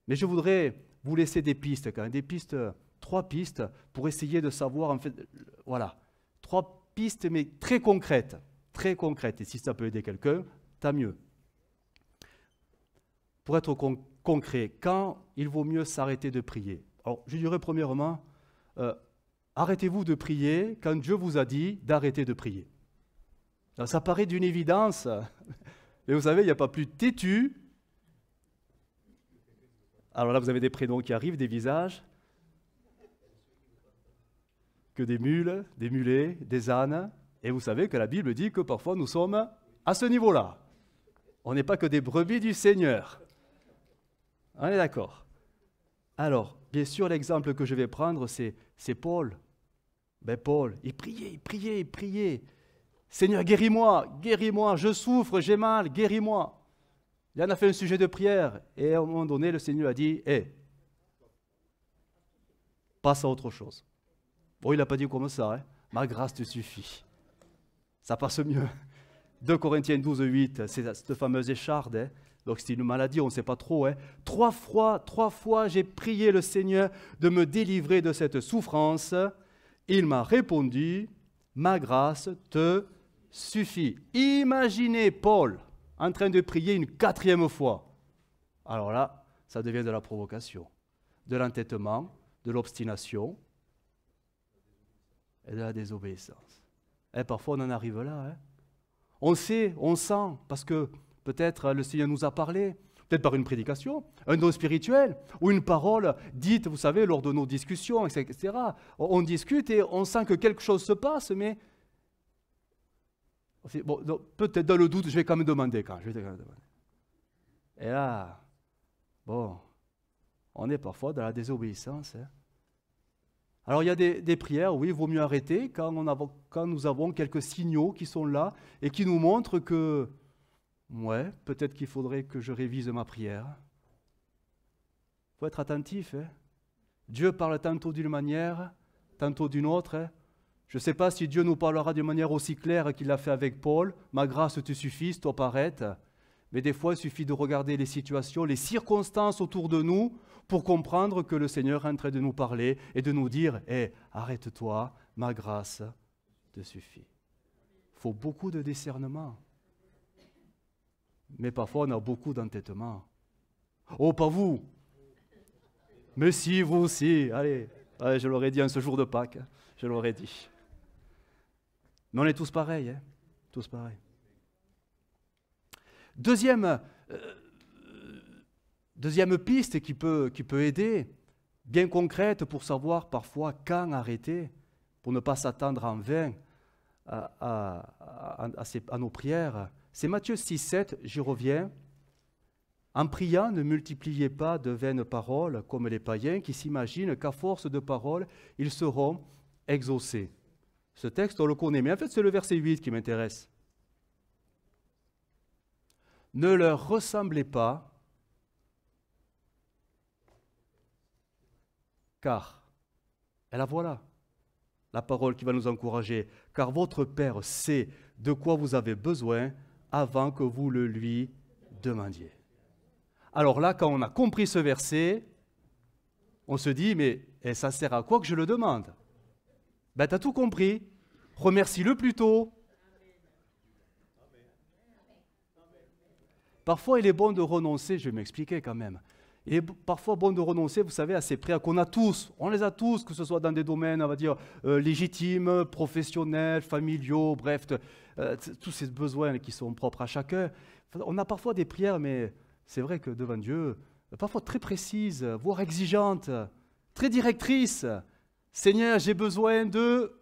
Mais je voudrais vous laisser des pistes, quand même, des pistes, 3 pistes, pour essayer de savoir, en fait, voilà, 3 pistes, mais très concrètes. Très concrètes. Et si ça peut aider quelqu'un, tant mieux. Pour être concret, quand il vaut mieux s'arrêter de prier? Alors, je dirais premièrement, arrêtez-vous de prier quand Dieu vous a dit d'arrêter de prier. Alors, ça paraît d'une évidence, mais vous savez, il n'y a pas plus têtu. Alors là, vous avez des prénoms qui arrivent, des visages, que des mules, des mulets, des ânes. Et vous savez que la Bible dit que parfois nous sommes à ce niveau-là. On n'est pas que des brebis du Seigneur. On est d'accord. Alors, bien sûr, l'exemple que je vais prendre, c'est Paul. Ben Paul, il priait. Seigneur, guéris-moi, je souffre, j'ai mal, guéris-moi. Il en a fait un sujet de prière. Et à un moment donné, le Seigneur a dit, passe à autre chose. Bon, il n'a pas dit comme ça, hein. Ma grâce te suffit. Ça passe mieux. 2 Corinthiens 12, 8, c'est cette fameuse écharde. Hein. Donc c'est une maladie, on ne sait pas trop. Hein. 3 fois, j'ai prié le Seigneur de me délivrer de cette souffrance. Il m'a répondu, ma grâce te suffit. Imaginez Paul en train de prier une 4e fois. Alors là, ça devient de la provocation, de l'entêtement, de l'obstination et de la désobéissance. Et parfois, on en arrive là. Hein. On sait, on sent, parce que peut-être le Seigneur nous a parlé, peut-être par une prédication, un don spirituel, ou une parole dite, vous savez, lors de nos discussions, etc. On discute et on sent que quelque chose se passe, mais Bon, peut-être dans le doute, je vais quand même demander. Et là, bon, on est parfois dans la désobéissance. Hein. Alors il y a des prières, oui, il vaut mieux arrêter quand nous avons quelques signaux qui sont là et qui nous montrent que, ouais, peut-être qu'il faudrait que je révise ma prière. Il faut être attentif. Hein. Dieu parle tantôt d'une manière, tantôt d'une autre. Hein. Je ne sais pas si Dieu nous parlera d'une manière aussi claire qu'il l'a fait avec Paul. Ma grâce te suffit, stop, arrête. Mais des fois, il suffit de regarder les situations, les circonstances autour de nous pour comprendre que le Seigneur est en train de nous parler et de nous dire « Hé, arrête-toi, ma grâce te suffit. » Il faut beaucoup de discernement. Mais parfois, on a beaucoup d'entêtement. Oh, pas vous! Mais si, vous aussi. Allez, je l'aurais dit en ce jour de Pâques. Je l'aurais dit. Mais on est tous pareils. Hein? Tous pareils. Deuxième piste qui peut aider, bien concrète pour savoir parfois quand arrêter, pour ne pas s'attendre en vain à nos prières, c'est Matthieu 6, 7, j'y reviens. En priant, ne multipliez pas de vaines paroles comme les païens qui s'imaginent qu'à force de paroles, ils seront exaucés. Ce texte, on le connaît, mais en fait, c'est le verset 8 qui m'intéresse. Ne leur ressemblez pas, car, et la voilà, la parole qui va nous encourager, car votre Père sait de quoi vous avez besoin avant que vous le lui demandiez. Alors là, quand on a compris ce verset, on se dit, mais ça sert à quoi que je le demande? Ben, tu as tout compris. Remercie-le plutôt. Parfois, il est bon de renoncer, je vais m'expliquer quand même. Il est parfois bon de renoncer, vous savez, à ces prières qu'on a tous. On les a tous, que ce soit dans des domaines, on va dire, légitimes, professionnels, familiaux, bref, tous ces besoins qui sont propres à chacun. On a parfois des prières, mais c'est vrai que devant Dieu, parfois très précises, voire exigeantes, très directrices. Seigneur, j'ai besoin de...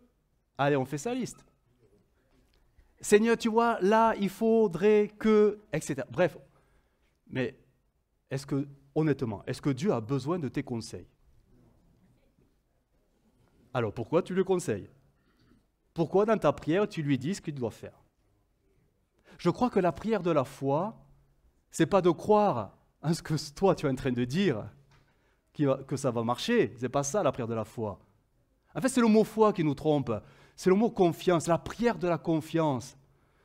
Allez, on fait sa liste. Seigneur, tu vois, là, il faudrait que... etc. Bref. Mais honnêtement, est-ce que Dieu a besoin de tes conseils? Alors, pourquoi tu le conseilles? Pourquoi dans ta prière, tu lui dis ce qu'il doit faire? Je crois que la prière de la foi, c'est pas de croire en ce que toi tu es en train de dire que ça va marcher. C'est pas ça la prière de la foi. En fait, c'est le mot foi qui nous trompe. C'est le mot confiance, la prière de la confiance.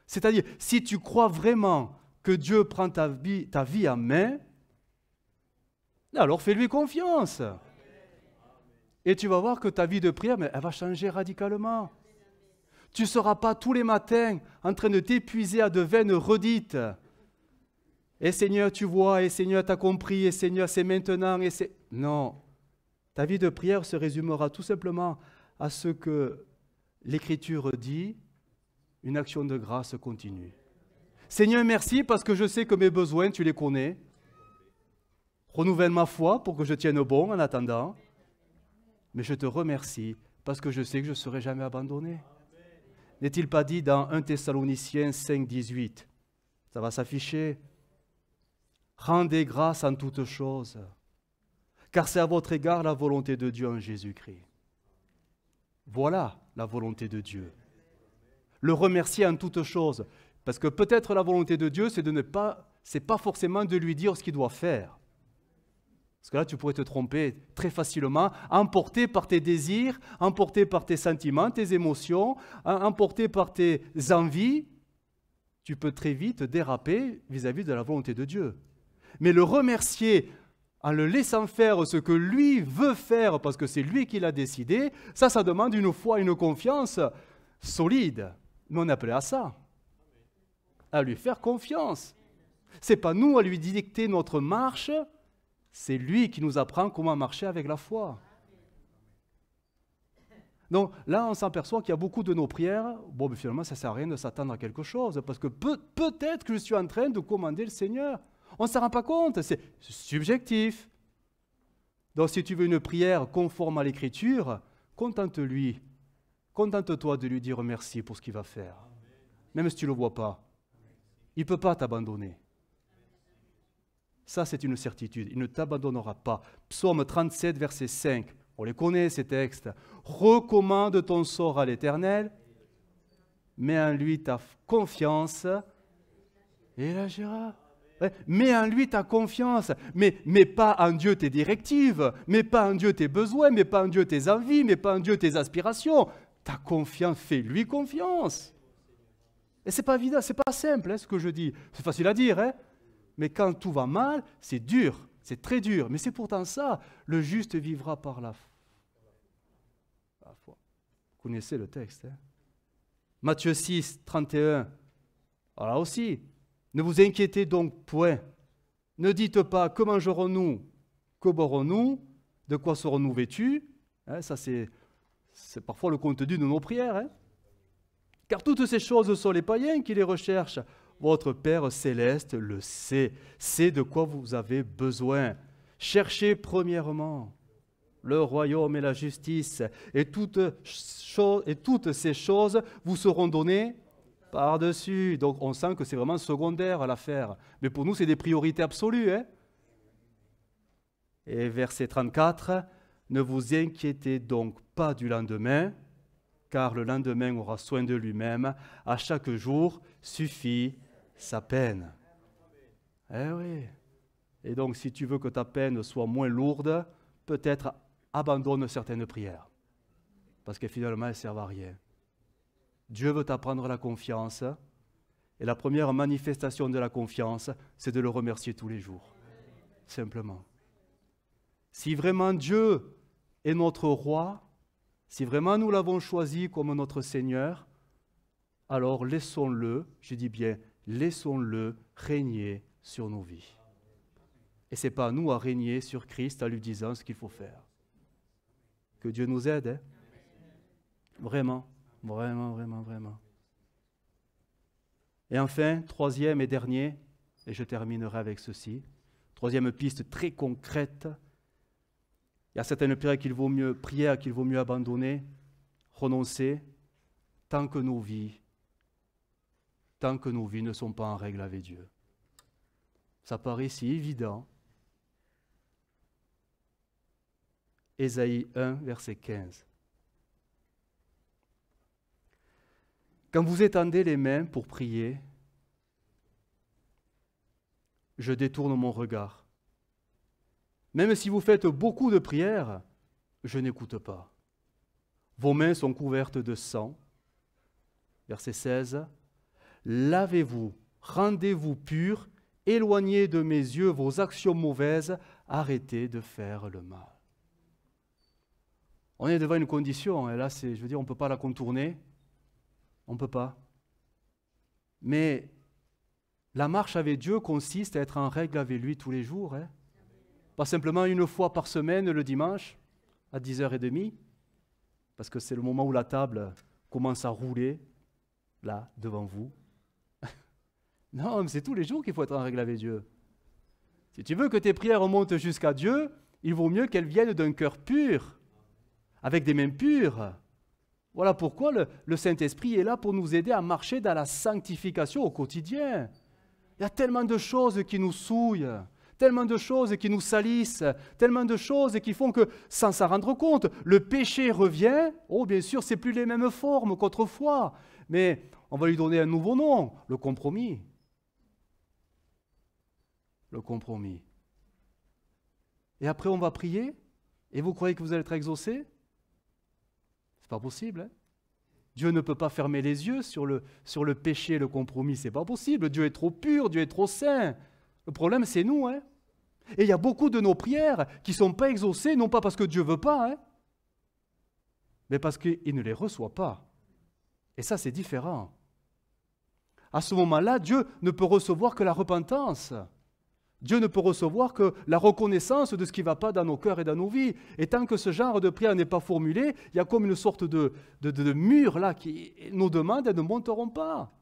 C'est-à-dire, si tu crois vraiment que Dieu prend ta vie en main, alors fais-lui confiance. Et tu vas voir que ta vie de prière, mais elle va changer radicalement. Tu ne seras pas tous les matins en train de t'épuiser à de vaines redites. Et Seigneur, tu vois, et Seigneur, tu as compris, et Seigneur, c'est maintenant, et c'est... Non. Ta vie de prière se résumera tout simplement à ce que l'Écriture dit, une action de grâce continue. Seigneur, merci parce que je sais que mes besoins, tu les connais. Renouvelle ma foi pour que je tienne bon en attendant. Mais je te remercie parce que je sais que je ne serai jamais abandonné. N'est-il pas dit dans 1 Thessaloniciens 5, 18? Ça va s'afficher. Rendez grâce en toutes choses, car c'est à votre égard la volonté de Dieu en Jésus-Christ. Voilà la volonté de Dieu. Le remercier en toutes choses, parce que peut-être la volonté de Dieu, c'est pas forcément de lui dire ce qu'il doit faire. Parce que là, tu pourrais te tromper très facilement, emporté par tes désirs, emporté par tes sentiments, tes émotions, emporté par tes envies. Tu peux très vite déraper vis-à-vis de la volonté de Dieu. Mais le remercier en le laissant faire ce que lui veut faire, parce que c'est lui qui l'a décidé, ça demande une foi, une confiance solide. Mais on est appelé à ça, à lui faire confiance. Ce n'est pas nous à lui dicter notre marche, c'est lui qui nous apprend comment marcher avec la foi. Donc là, on s'aperçoit qu'il y a beaucoup de nos prières, bon, mais finalement, ça ne sert à rien de s'attendre à quelque chose, parce que peut-être que je suis en train de commander le Seigneur. On ne s'en rend pas compte, c'est subjectif. Donc si tu veux une prière conforme à l'Écriture, contente-lui. Contente-toi de lui dire merci pour ce qu'il va faire. même si tu ne le vois pas. Il ne peut pas t'abandonner. Ça, c'est une certitude. Il ne t'abandonnera pas. Psaume 37, verset 5. On les connaît, ces textes. Recommande ton sort à l'Éternel, mets en lui ta confiance et il agira. Ouais, mets en lui ta confiance, mais pas en Dieu tes directives, mais pas en Dieu tes besoins, mais pas en Dieu tes envies, mais pas en Dieu tes aspirations. Ta confiance, fais-lui confiance. Et c'est pas évident, c'est pas simple, ce que je dis. C'est facile à dire, mais quand tout va mal, c'est dur, c'est très dur. Mais c'est pourtant ça, le juste vivra par la foi. Vous connaissez le texte. Matthieu 6, 31. Voilà aussi. Ne vous inquiétez donc point. Ne dites pas que mangerons-nous, que boirons-nous, de quoi serons-nous vêtus. Ça, c'est parfois le contenu de nos prières. Car toutes ces choses sont les païens qui les recherchent. Votre Père céleste le sait de quoi vous avez besoin. Cherchez premièrement le royaume et la justice, et toutes ces choses vous seront données par-dessus. Donc on sent que c'est vraiment secondaire à l'affaire. Mais pour nous, c'est des priorités absolues. Et verset 34, ne vous inquiétez donc pas du lendemain, car le lendemain aura soin de lui-même. À chaque jour suffit sa peine. Eh oui. Et donc, si tu veux que ta peine soit moins lourde, peut-être abandonne certaines prières. Parce que finalement, elles ne servent à rien. Dieu veut t'apprendre la confiance. Et la première manifestation de la confiance, c'est de le remercier tous les jours. Simplement. Si vraiment Dieu est notre roi, si vraiment nous l'avons choisi comme notre Seigneur, alors laissons-le, je dis bien, laissons-le régner sur nos vies. Et ce n'est pas à nous à régner sur Christ en lui disant ce qu'il faut faire. Que Dieu nous aide. Vraiment, vraiment, vraiment, vraiment. Et enfin, troisième et dernier, et je terminerai avec ceci, troisième piste très concrète. Il y a certaines prières qu'il vaut mieux abandonner, renoncer, tant que nos vies ne sont pas en règle avec Dieu. Ça paraît si évident. Ésaïe 1, verset 15. Quand vous étendez les mains pour prier, je détourne mon regard. Même si vous faites beaucoup de prières, je n'écoute pas. Vos mains sont couvertes de sang. Verset 16. Lavez-vous, rendez-vous purs, éloignez de mes yeux vos actions mauvaises, arrêtez de faire le mal. On est devant une condition, et là, on ne peut pas la contourner. On ne peut pas. Mais la marche avec Dieu consiste à être en règle avec lui tous les jours. Pas simplement une fois par semaine, le dimanche, à 10h30, parce que c'est le moment où la table commence à rouler, là, devant vous. Non, mais c'est tous les jours qu'il faut être en règle avec Dieu. Si tu veux que tes prières remontent jusqu'à Dieu, il vaut mieux qu'elles viennent d'un cœur pur, avec des mains pures. Voilà pourquoi le Saint-Esprit est là pour nous aider à marcher dans la sanctification au quotidien. Il y a tellement de choses qui nous souillent, tellement de choses qui nous salissent, tellement de choses qui font que, sans s'en rendre compte, le péché revient. Oh, bien sûr, ce n'est plus les mêmes formes qu'autrefois, mais on va lui donner un nouveau nom, le compromis. Le compromis. Et après, on va prier, et vous croyez que vous allez être exaucé ? C'est pas possible. Dieu ne peut pas fermer les yeux sur le péché et le compromis. C'est pas possible. Dieu est trop pur, Dieu est trop saint. Le problème, c'est nous. Et il y a beaucoup de nos prières qui ne sont pas exaucées, non pas parce que Dieu ne veut pas, mais parce qu'il ne les reçoit pas. Et ça, c'est différent. À ce moment-là, Dieu ne peut recevoir que la repentance. Dieu ne peut recevoir que la reconnaissance de ce qui ne va pas dans nos cœurs et dans nos vies. Et tant que ce genre de prière n'est pas formulé, il y a comme une sorte de mur là qui nos demandes, elles ne monteront pas.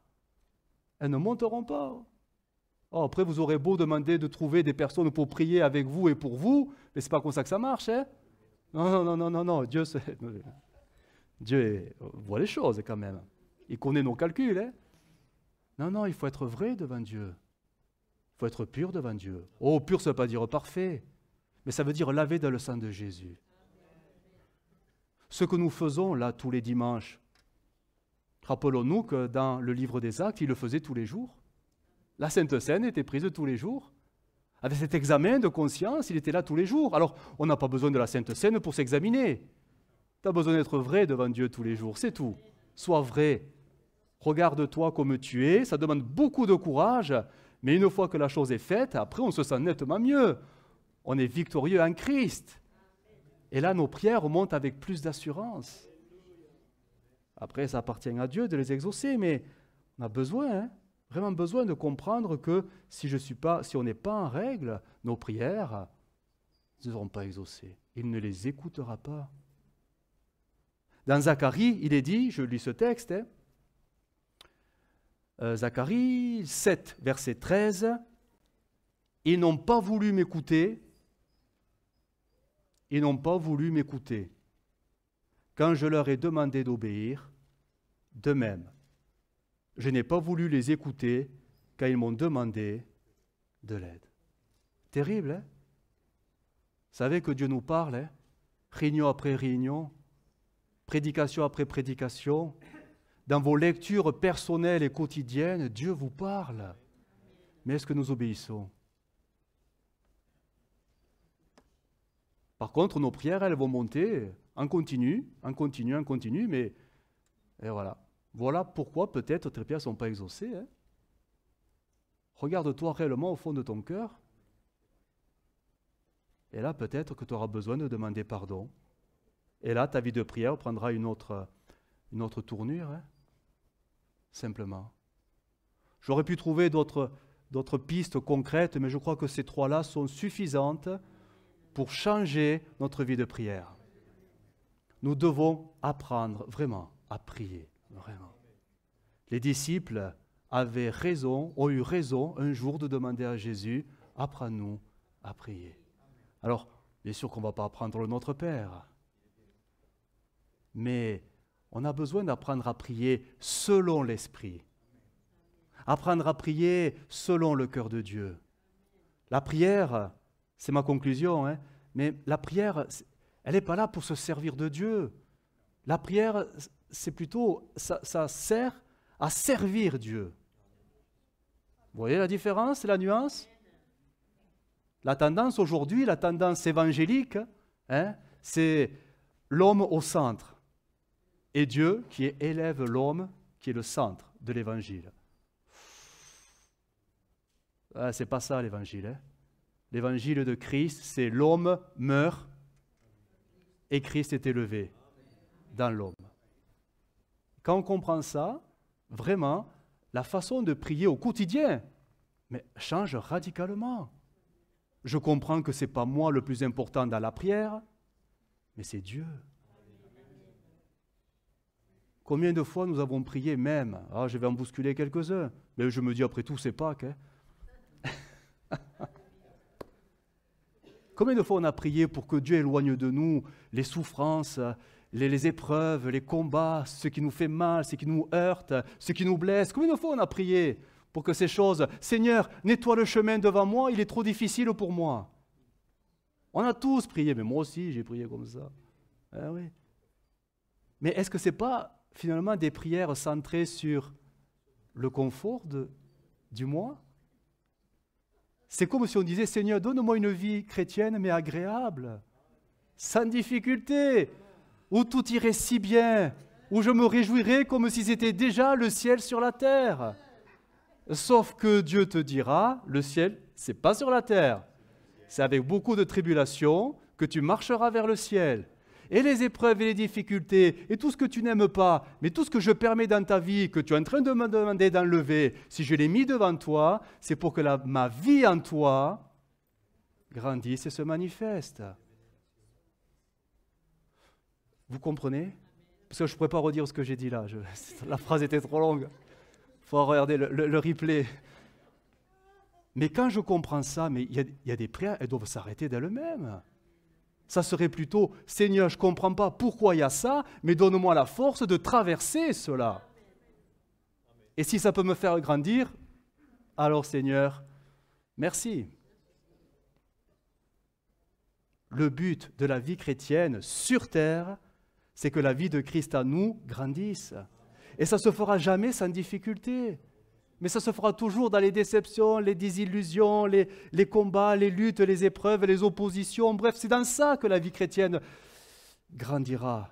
Elles ne monteront pas. Oh, après, vous aurez beau demander de trouver des personnes pour prier avec vous et pour vous, mais ce n'est pas comme ça que ça marche. Non. Dieu voit les choses quand même. Il connaît nos calculs. Non, non, il faut être vrai devant Dieu. Il faut être pur devant Dieu. Oh, pur, ça ne veut pas dire parfait, mais ça veut dire lavé dans le sang de Jésus. Ce que nous faisons là tous les dimanches, rappelons-nous que dans le livre des Actes, il le faisait tous les jours. La Sainte Seine était prise tous les jours. Avec cet examen de conscience, il était là tous les jours. Alors, on n'a pas besoin de la Sainte Seine pour s'examiner. Tu as besoin d'être vrai devant Dieu tous les jours, c'est tout. Sois vrai. Regarde-toi comme tu es, ça demande beaucoup de courage, mais une fois que la chose est faite, après on se sent nettement mieux. On est victorieux en Christ. Et là, nos prières montent avec plus d'assurance. Après, ça appartient à Dieu de les exaucer, mais on a besoin, vraiment besoin de comprendre que si on n'est pas en règle, nos prières ne seront pas exaucées. Il ne les écoutera pas. Dans Zacharie, il est dit, je lis ce texte, Zacharie 7, verset 13, « Ils n'ont pas voulu m'écouter, ils n'ont pas voulu m'écouter. Quand je leur ai demandé d'obéir, de même, je n'ai pas voulu les écouter quand ils m'ont demandé de l'aide. » Terrible, hein? Vous savez que Dieu nous parle, réunion après réunion, prédication après prédication. Dans vos lectures personnelles et quotidiennes, Dieu vous parle. Mais est-ce que nous obéissons? Par contre, nos prières, elles vont monter en continu, mais et voilà. Voilà pourquoi peut-être tes prières ne sont pas exaucées. Regarde-toi réellement au fond de ton cœur. Et là, peut-être que tu auras besoin de demander pardon. Et là, ta vie de prière prendra une autre tournure. Simplement. J'aurais pu trouver d'autres pistes concrètes, mais je crois que ces trois-là sont suffisantes pour changer notre vie de prière. Nous devons apprendre vraiment à prier, vraiment. Les disciples ont eu raison un jour de demander à Jésus, « Apprends-nous à prier ». Alors, bien sûr qu'on ne va pas apprendre le Notre Père, mais on a besoin d'apprendre à prier selon l'Esprit. Apprendre à prier selon le cœur de Dieu. La prière, c'est ma conclusion, mais la prière, elle n'est pas là pour se servir de Dieu. La prière, c'est plutôt, ça sert à servir Dieu. Vous voyez la différence, la nuance? La tendance aujourd'hui, la tendance évangélique, c'est l'homme au centre. Et Dieu qui élève l'homme, qui est le centre de l'évangile. C'est pas ça l'évangile. L'évangile de Christ, c'est l'homme meurt et Christ est élevé dans l'homme. Quand on comprend ça, vraiment, la façon de prier au quotidien change radicalement. Je comprends que ce n'est pas moi le plus important dans la prière, mais c'est Dieu. Combien de fois nous avons prié même, je vais en bousculer quelques-uns, mais je me dis après tout, c'est Pâques. Combien de fois on a prié pour que Dieu éloigne de nous les souffrances, les épreuves, les combats, ce qui nous fait mal, ce qui nous heurte, ce qui nous blesse. Combien de fois on a prié pour que ces choses, Seigneur, nettoie le chemin devant moi, il est trop difficile pour moi. On a tous prié, mais moi aussi j'ai prié comme ça. Oui. Mais est-ce que ce n'est pas finalement des prières centrées sur le confort du moi? C'est comme si on disait, Seigneur, donne-moi une vie chrétienne mais agréable, sans difficulté, où tout irait si bien, où je me réjouirais comme si c'était déjà le ciel sur la terre. Sauf que Dieu te dira, le ciel, c'est pas sur la terre. C'est avec beaucoup de tribulations que tu marcheras vers le ciel. Et les épreuves et les difficultés, et tout ce que tu n'aimes pas, mais tout ce que je permets dans ta vie, que tu es en train de me demander d'enlever, si je l'ai mis devant toi, c'est pour que ma vie en toi grandisse et se manifeste. Vous comprenez? Parce que je ne pourrais pas redire ce que j'ai dit là. La phrase était trop longue. Il faut regarder le replay. Mais quand je comprends ça, mais il y a des prières, elles doivent s'arrêter d'elles-mêmes. Ça serait plutôt, Seigneur, je ne comprends pas pourquoi il y a ça, mais donne-moi la force de traverser cela. Et si ça peut me faire grandir, alors Seigneur, merci. Le but de la vie chrétienne sur terre, c'est que la vie de Christ à nous grandisse. Et ça ne se fera jamais sans difficulté. Mais ça se fera toujours dans les déceptions, les désillusions, les combats, les luttes, les épreuves, les oppositions. Bref, c'est dans ça que la vie chrétienne grandira.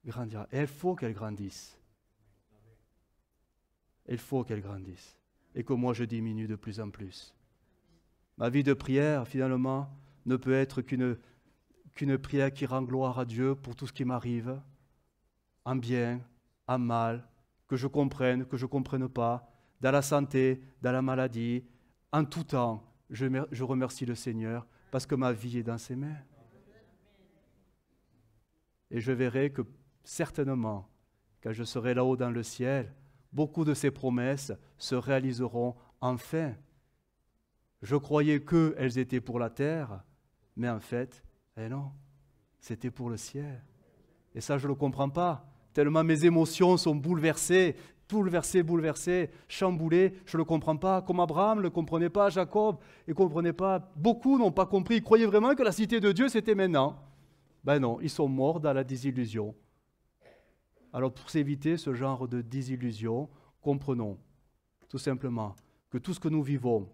Grandira. Et il faut qu'elle grandisse. Il faut qu'elle grandisse. Et que moi, je diminue de plus en plus. Ma vie de prière, finalement, ne peut être qu'une prière qui rend gloire à Dieu pour tout ce qui m'arrive, en bien, en mal, que je comprenne, que je ne comprenne pas, dans la santé, dans la maladie, en tout temps, je remercie le Seigneur parce que ma vie est dans ses mains. Et je verrai que certainement, quand je serai là-haut dans le ciel, beaucoup de ces promesses se réaliseront enfin. Je croyais qu'elles étaient pour la terre, mais en fait, non, c'était pour le ciel. Et ça, je ne le comprends pas. Tellement mes émotions sont bouleversées, chamboulées, je ne le comprends pas. Comme Abraham ne le comprenait pas, Jacob ne comprenait pas. Beaucoup n'ont pas compris. Ils croyaient vraiment que la cité de Dieu, c'était maintenant. Ben non, ils sont morts dans la désillusion. Alors pour s'éviter ce genre de désillusion, comprenons tout simplement que tout ce que nous vivons,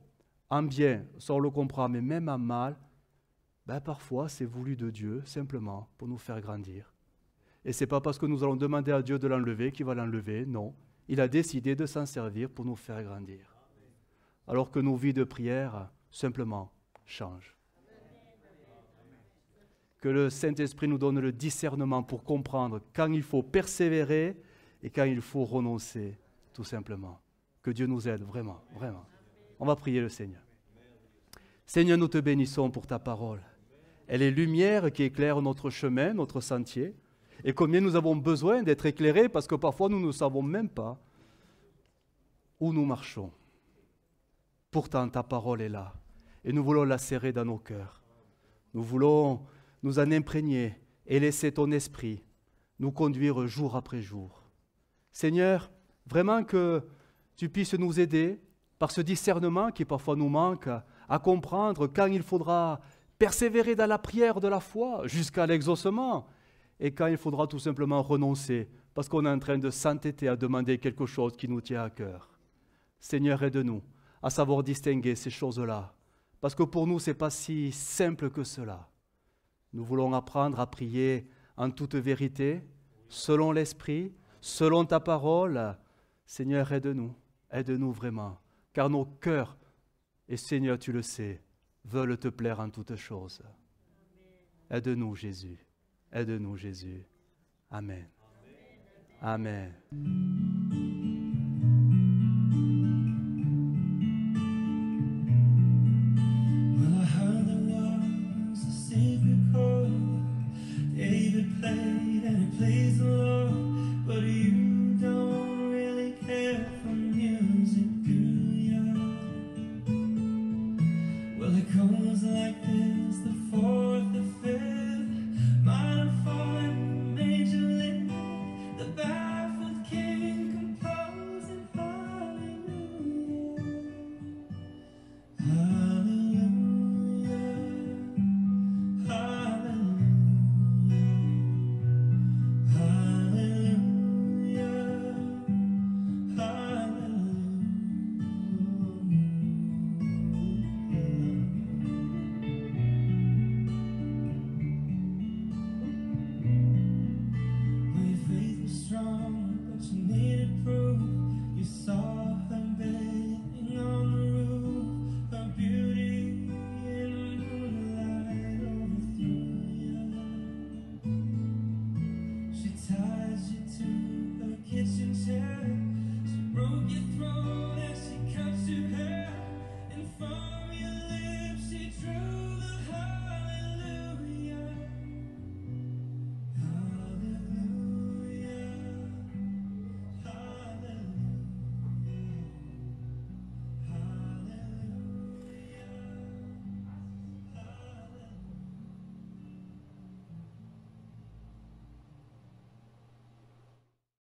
en bien, ça on le comprend, mais même en mal, ben parfois c'est voulu de Dieu simplement pour nous faire grandir. Et ce n'est pas parce que nous allons demander à Dieu de l'enlever qu'il va l'enlever, non. Il a décidé de s'en servir pour nous faire grandir. Alors que nos vies de prière, simplement, changent. Que le Saint-Esprit nous donne le discernement pour comprendre quand il faut persévérer et quand il faut renoncer, tout simplement. Que Dieu nous aide, vraiment, vraiment. On va prier le Seigneur. Seigneur, nous te bénissons pour ta parole. Elle est lumière qui éclaire notre chemin, notre sentier. Et combien nous avons besoin d'être éclairés parce que parfois nous ne savons même pas où nous marchons. Pourtant, ta parole est là et nous voulons la serrer dans nos cœurs. Nous voulons nous en imprégner et laisser ton esprit nous conduire jour après jour. Seigneur, vraiment que tu puisses nous aider par ce discernement qui parfois nous manque à comprendre quand il faudra persévérer dans la prière de la foi jusqu'à l'exaucement. Et quand il faudra tout simplement renoncer, parce qu'on est en train de s'entêter à demander quelque chose qui nous tient à cœur. Seigneur, aide-nous à savoir distinguer ces choses-là, parce que pour nous, ce n'est pas si simple que cela. Nous voulons apprendre à prier en toute vérité, selon l'Esprit, selon ta parole. Seigneur, aide-nous vraiment, car nos cœurs, et Seigneur, tu le sais, veulent te plaire en toutes choses. Aide-nous, Jésus. Aide-nous, Jésus. Amen. Amen. Well, I heard there was a secret chord David played and he plays the Lord, but you don't really care for music, do ya? Well, it goes like this, the fourth, the fifth, minor fourth, major lift, the baffled king composing hallelujah, hallelujah, hallelujah, hallelujah, Well, your faith was strong, but you needed proof. You saw her bathing on the roof, her beauty in the moonlight overthrew you. She tied you to her kitchen chair, she broke your